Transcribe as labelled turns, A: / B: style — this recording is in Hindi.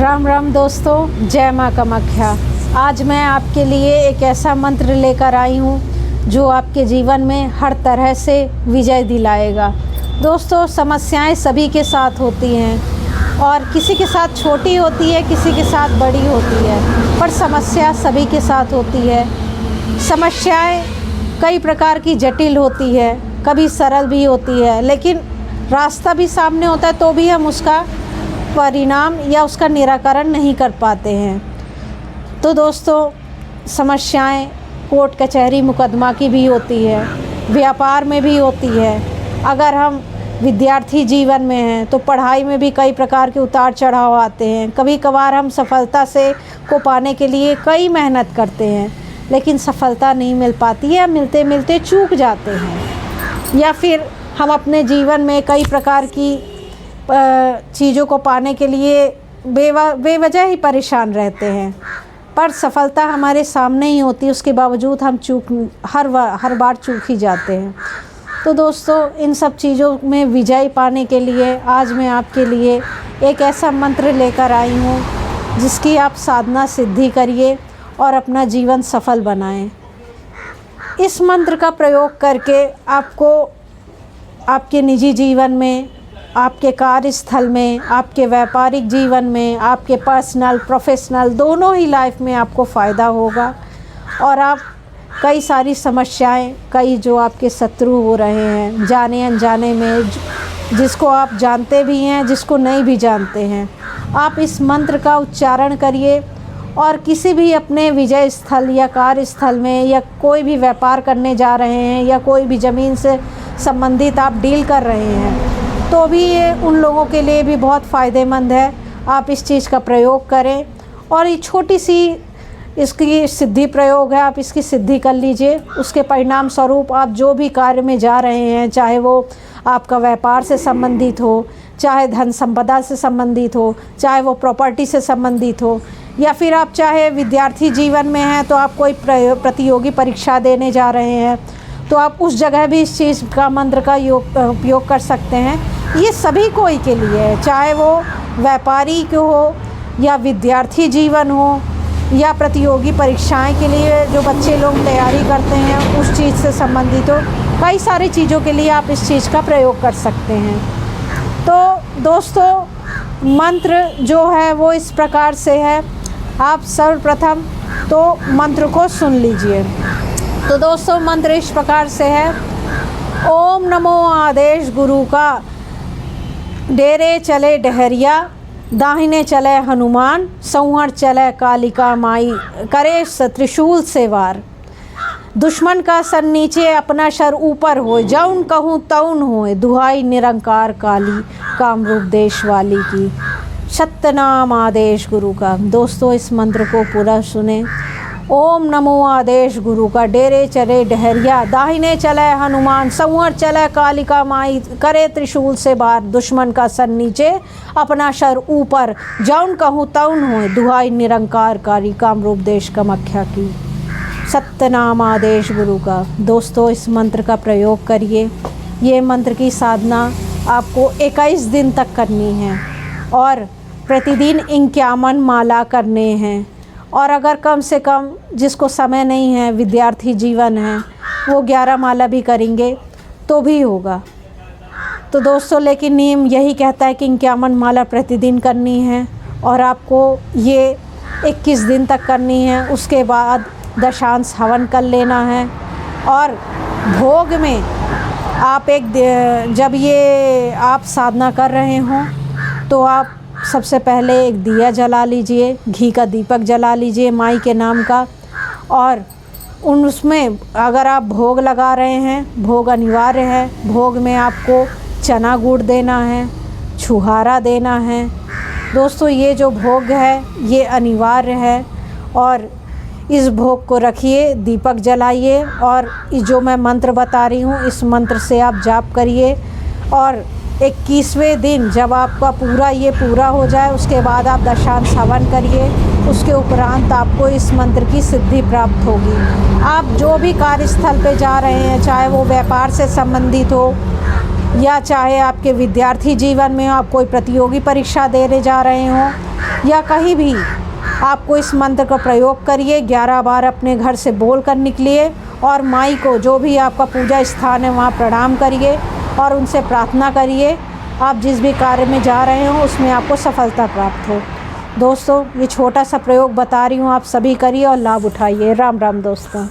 A: राम राम दोस्तों, जय माँ कामाख्या। आज मैं आपके लिए एक ऐसा मंत्र लेकर आई हूँ जो आपके जीवन में हर तरह से विजय दिलाएगा। दोस्तों, समस्याएं सभी के साथ होती हैं और किसी के साथ छोटी होती है, किसी के साथ बड़ी होती है, पर समस्या सभी के साथ होती है। समस्याएं कई प्रकार की जटिल होती है, कभी सरल भी होती है, लेकिन रास्ता भी सामने होता है तो भी हम उसका परिणाम या उसका निराकरण नहीं कर पाते हैं। तो दोस्तों, समस्याएं कोर्ट कचहरी मुकदमा की भी होती है, व्यापार में भी होती है। अगर हम विद्यार्थी जीवन में हैं तो पढ़ाई में भी कई प्रकार के उतार चढ़ाव आते हैं। कभी कभार हम सफलता को पाने के लिए कई मेहनत करते हैं, लेकिन सफलता नहीं मिल पाती है, मिलते मिलते चूक जाते हैं। या फिर हम अपने जीवन में कई प्रकार की चीज़ों को पाने के लिए बेवजह ही परेशान रहते हैं, पर सफलता हमारे सामने ही होती है, उसके बावजूद हम हर बार चूक ही जाते हैं। तो दोस्तों, इन सब चीज़ों में विजय पाने के लिए आज मैं आपके लिए एक ऐसा मंत्र लेकर आई हूँ जिसकी आप साधना सिद्धि करिए और अपना जीवन सफल बनाएं। इस मंत्र का प्रयोग करके आपको आपके निजी जीवन में, आपके कार्यस्थल में, आपके व्यापारिक जीवन में, आपके पर्सनल प्रोफेशनल दोनों ही लाइफ में आपको फ़ायदा होगा और आप कई सारी समस्याएं, कई जो आपके शत्रु हो रहे हैं जाने अनजाने में, जिसको आप जानते भी हैं, जिसको नहीं भी जानते हैं, आप इस मंत्र का उच्चारण करिए और किसी भी अपने विजय स्थल या कार्यस्थल में या कोई भी व्यापार करने जा रहे हैं या कोई भी ज़मीन से संबंधित आप डील कर रहे हैं तो भी ये उन लोगों के लिए भी बहुत फ़ायदेमंद है। आप इस चीज़ का प्रयोग करें और ये छोटी सी इसकी सिद्धि प्रयोग है, आप इसकी सिद्धि कर लीजिए। उसके परिणाम स्वरूप आप जो भी कार्य में जा रहे हैं, चाहे वो आपका व्यापार से संबंधित हो, चाहे धन संपदा से संबंधित हो, चाहे वो प्रॉपर्टी से संबंधित हो, या फिर आप चाहे विद्यार्थी जीवन में हैं तो आप कोई प्रतियोगी परीक्षा देने जा रहे हैं तो आप उस जगह भी इस चीज़ का मंत्र का उपयोग कर सकते हैं। ये सभी कोई के लिए है, चाहे वो व्यापारी को हो या विद्यार्थी जीवन हो या प्रतियोगी परीक्षाएं के लिए जो बच्चे लोग तैयारी करते हैं उस चीज़ से संबंधित हो, कई सारी चीज़ों के लिए आप इस चीज़ का प्रयोग कर सकते हैं। तो दोस्तों, मंत्र जो है वो इस प्रकार से है। आप सर्वप्रथम तो मंत्र को सुन लीजिए। तो दोस्तों, मंत्र इस प्रकार से है। ओम नमो आदेश गुरु का, डेरे चले डहरिया, दाहिने चले हनुमान, संहर चले कालिका माई, करे त्रिशूल से वार। दुश्मन का सर नीचे, अपना सर ऊपर होए, जौन कहूँ तौन होए, दुहाई निरंकार काली, कामरूप देश वाली की। सत्यनाम आदेश गुरु का। दोस्तों, इस मंत्र को पूरा सुने। ओम नमो आदेश गुरु का, डेरे चले डहरिया, दाहिने चले हनुमान, संहर चले कालिका माई, करे त्रिशूल से वार। दुश्मन का सर नीचे, अपना सर ऊपर, जौन कहूँ तौन होए, दुहाई निरंकार कारी, कामरूप देश कामाख्या की। सत्यनाम आदेश गुरु का। दोस्तों, इस मंत्र का प्रयोग करिए। ये मंत्र की साधना आपको 21 दिन तक करनी है और प्रतिदिन 51 माला करने हैं। और अगर कम से कम जिसको समय नहीं है, विद्यार्थी जीवन है, वो 11 माला भी करेंगे तो भी होगा। तो दोस्तों, लेकिन नियम यही कहता है कि 51 माला प्रतिदिन करनी है और आपको ये 21 दिन तक करनी है। उसके बाद दशांश हवन कर लेना है और भोग में आप जब ये आप साधना कर रहे हों तो आप सबसे पहले एक दिया जला लीजिए, घी का दीपक जला लीजिए माई के नाम का, और उसमें अगर आप भोग लगा रहे हैं, भोग अनिवार्य है। भोग में आपको चना गुड़ देना है, छुहारा देना है। दोस्तों, ये जो भोग है ये अनिवार्य है और इस भोग को रखिए, दीपक जलाइए और जो मैं मंत्र बता रही हूँ इस मंत्र से आप जाप करिए। और 21वें दिन जब आपका पूरा हो जाए उसके बाद आप दशांश हवन करिए। उसके उपरांत आपको इस मंत्र की सिद्धि प्राप्त होगी। आप जो भी कार्यस्थल पे जा रहे हैं, चाहे वो व्यापार से संबंधित हो या चाहे आपके विद्यार्थी जीवन में आप कोई प्रतियोगी परीक्षा देने जा रहे हों या कहीं भी, आपको इस मंत्र का प्रयोग करिए। 11 बार अपने घर से बोल कर निकलिए और माई को, जो भी आपका पूजा स्थान है, वहाँ प्रणाम करिए और उनसे प्रार्थना करिए आप जिस भी कार्य में जा रहे हो उसमें आपको सफलता प्राप्त हो। दोस्तों, ये छोटा सा प्रयोग बता रही हूँ, आप सभी करिए और लाभ उठाइए। राम राम दोस्तों।